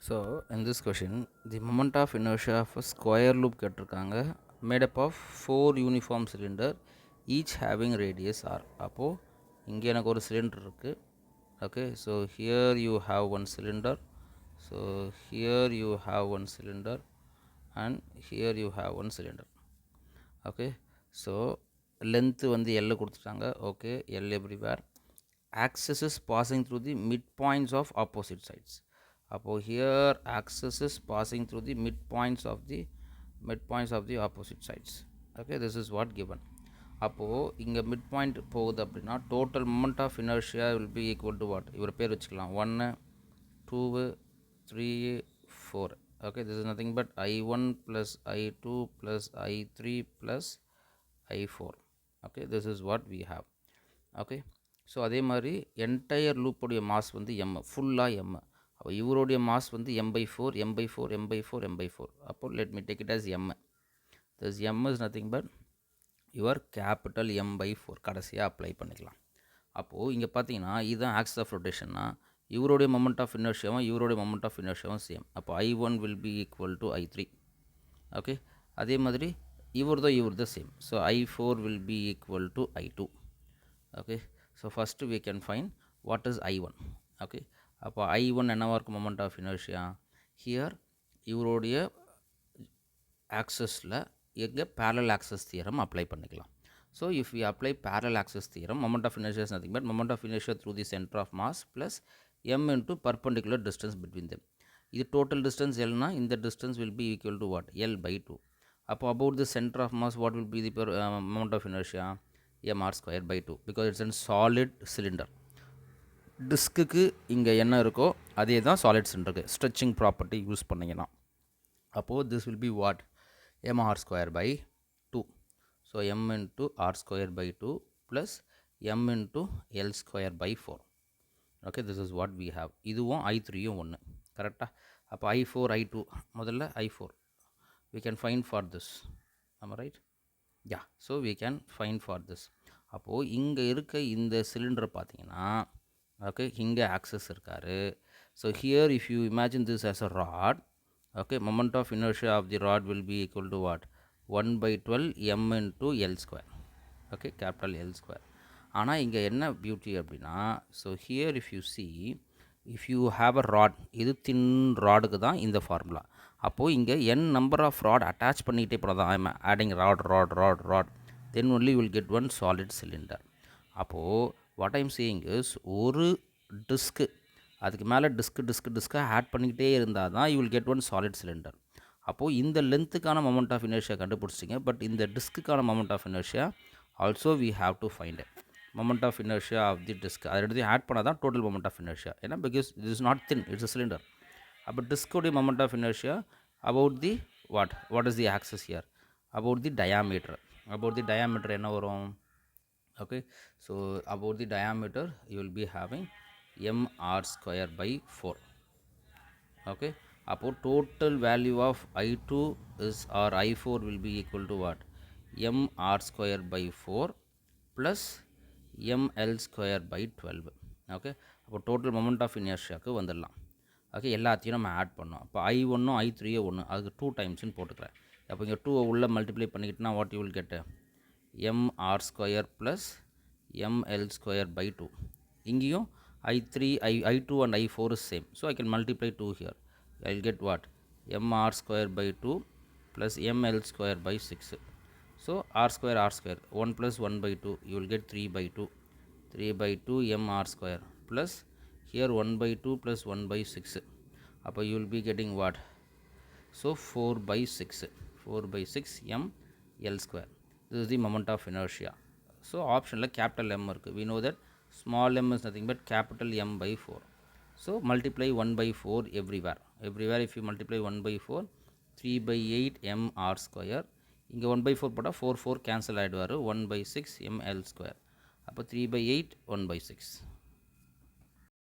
So in this question, the moment of inertia of a square loop கேட்டிருக்காங்க made up of 4 uniform cylinder each having radius r. அப்போ இங்கே எனக்கு ஒரு cylinder இருக்கு. Okay, so here you have one cylinder, so here you have one cylinder and here you have one cylinder. Okay, so length வந்து L கொடுத்துட்டாங்க. Okay, L everywhere. Axis is passing through the midpoints of opposite sides. அப்போ here axis is passing through the midpoints of the opposite sides. Okay, this is what given. அப்போ இங்கே midpoint போகுது அப்படின்னா total moment of inertia will be equal to what? இவர் பேர் வச்சுக்கலாம் 1 2 3 4. Okay, this is nothing but I1 plus I2 plus I3 plus I4. Okay, this is what we have. Okay, so அதே மாதிரி entire லூப்புடைய mass வந்து M ஃபுல்லாக M. அப்போ இவருடைய mass வந்து M/4 M/4 M/4 M/4. அப்போ let me take it as M. This M is nothing but your capital M/4 கடைசியாக apply பண்ணிக்கலாம். அப்போது இங்கே பார்த்தீங்கன்னா இதுதான் ஆக்சிஸ் ஆஃப் ரொட்டேஷன்னா இவருடைய மொமெண்ட் ஆஃப் இனர்ஷியாவும் இவருடைய மொமெண்ட் ஆஃப் இனர்ஷியாவும் சேம். அப்போ I1 will be equal to I3. Okay, அதே மாதிரி இவர்தான் same. So I4 will be equal to I2. Okay, so first we can find what is I1. Okay, அப்போ I1 என்னவா இருக்கும் moment of inertia? Here இவருடைய ஆக்சஸில் எங்கே பேரலல் ஆக்சஸ் தியரம் அப்ளை பண்ணிக்கலாம். So if we apply parallel axis theorem moment of inertia is nothing but moment of inertia through the centre of mass plus m into perpendicular distance between them. இது total distance எல்னா இந்த distance will be equal to what? L/2. அப்போ about the centre of mass what will be the moment of inertia? mr²/2 because it's a solid cylinder. டிஸ்க்குக்கு இங்கே என்ன இருக்கோ அதே தான் சாலிட் சிலிண்டருக்கு ஸ்ட்ரெச்சிங் ப்ராப்பர்ட்டி யூஸ் பண்ணிங்கன்னா. அப்போது this will be what? mr²/2. ஸோ m into r²/2 plus m into l²/4. Okay, this is what we have. இதுவும் I3யும் ஒன்று கரெக்டாக. அப்போ I4 I2 முதல்ல I4 we can find for this. am I right? yeah, so we can find for this. அப்போது இங்கே இருக்க இந்த சிலிண்டர் பார்த்தீங்கன்னா ஓகே இங்கே ஆக்சஸ் இருக்காரு. So here if you imagine this as a rod, okay moment of inertia of the rod will be equal to what? 1/12 m into L². Okay, capital L². ஆனால் இங்கே என்ன பியூட்டி அப்படின்னா, so here if you see if you have a rod, இது thin ராடுக்கு தான் இந்த formula. அப்போது இங்கே n number of rod attach பண்ணிக்கிட்டே போனால் தான் I'm adding rod then only will get one solid cylinder. அப்போது வாட் ஐம் சேயிங் இஸ் ஒரு டிஸ்க்கு அதுக்கு மேலே டிஸ்க்கு ஆட் பண்ணிக்கிட்டே இருந்தால் தான் you will get one solid cylinder. அப்போது இந்த லென்த்துக்கான மொமெண்ட் ஆஃப் இனர்ஷியா கண்டுபிடிச்சிங்க. பட் இந்த டிஸ்க்குக்கான moment of inertia also we have to find moment of inertia of the disk. அதை எடுத்து ஆட் பண்ணால் தான் டோட்டல் மொமெண்ட் ஆஃப் இனர்ஷியா. ஏன்னா because it is not thin, it's a cylinder. அப்போ டிஸ்கோடைய moment of inertia about the what is the axis here? About the diameter. About the diameter என்ன வரும்? Okay, so about the diameter you will be having mr²/4. Okay, அப்போது total value of I2 is or I4 will be equal to what? mr²/4 plus ml²/12. Okay, அப்போ total moment of இனர்ஷியாவுக்கு வந்துடலாம். ஓகே, எல்லாத்தையும் நம்ம add பண்ணோம். அப்போ I1ம் I3யும் ஒன்று, அதுக்கு 2 டைம்ஸ்னு போட்டுக்கிறேன். அப்போ இங்கே 2 உள்ளே மல்டிப்ளை பண்ணிக்கிட்டோன்னா what you will get? mr² plus ml²/2. இங்கேயும் I2 and I4 is same, so I can multiply 2 here. I will get what? mr²/2 plus ml²/6. So r² 1 plus 1/2 you will get 3/2 mr² plus here 1/2 plus 1/6. அப்போ you will be getting what? So 4/6 ml². This is the moment of inertia. So optionல capital M இருக்குது. We know that small m is nothing but capital M/4. So multiply 1/4 everywhere if you multiply 1/4 3/8 mr². இங்கே 1/4 போட்டால் 4 4 cancel ஆகிடுவார். 1/6 ml². அப்போ 3/8 1/6.